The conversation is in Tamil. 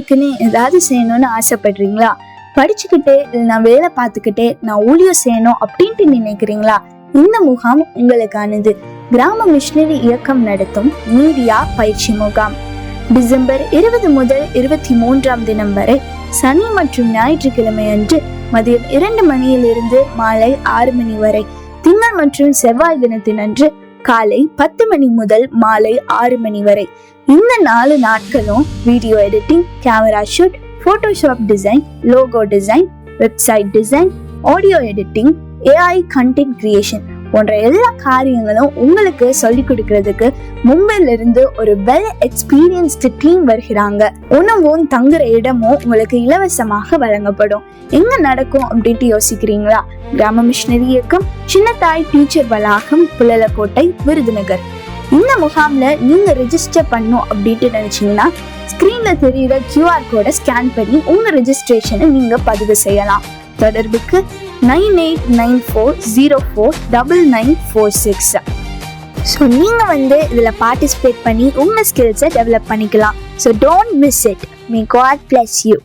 உங்களுக்குன்னு ஏதாவது செய்யணும்னு ஆசைப்படுறீங்களா? படிச்சுக்கிட்டே இல்லைனா வேலை பார்த்துக்கிட்டே நான் ஊழியம் செய்யணும் அப்படின்ட்டு நினைக்கிறீங்களா? இந்த முகாம் உங்களுக்கானது. கிராம மிஷனரி இயக்கம் நடத்தும் மீடியா பயிற்சி முகாம் டிசம்பர் 20 முதல் 23ஆம் தினம் வரை சனி மற்றும் ஞாயிற்றுக்கிழமை அன்று மதியம் 2 மணியிலிருந்து மாலை 6 மணி வரை, திங்கள் மற்றும் செவ்வாய் தினத்தினன்று காலை 10 மணி முதல் மாலை 6 மணி வரை. இந்த 4 நாட்களும் video editing, camera shoot, Photoshop design, logo design, website design, audio editing, AI content creation போன்ற எல்லா காரியங்களும் உங்களுக்கு சொல்லிக் கொடுக்கறதுக்கு மும்பைல இருந்து ஒரு வெல் எக்ஸ்பீரியன்ஸ்டு டீம் வருகிறாங்க. உணவும் தங்குற இடமும் உங்களுக்கு இலவசமாக வழங்கப்படும். எங்க நடக்கும் அப்படின்ட்டு யோசிக்கிறீங்களா? கிராம மிஷனரி இயக்கம், சின்னத்தாய் டீச்சர் வளாகம், புலலக்கோட்டை, விருதுநகர். இந்த முகாம்ல நீங்க ரெஜிஸ்டர் பண்ணும் அப்படின்ட்டு நினைச்சீங்கன்னா ஸ்கிரீன்ல தெரியுற QR கோடை ஸ்கேன் பண்ணி உங்க ரெஜிஸ்ட்ரேஷனை நீங்க பதிவு செய்யலாம். தொடர்புக்கு 9894049946. ஸோ நீங்கள் இதில் பார்ட்டிசிபேட் பண்ணி உங்கள் ஸ்கில்ஸை டெவலப் பண்ணிக்கலாம். So don't miss it. May God bless you.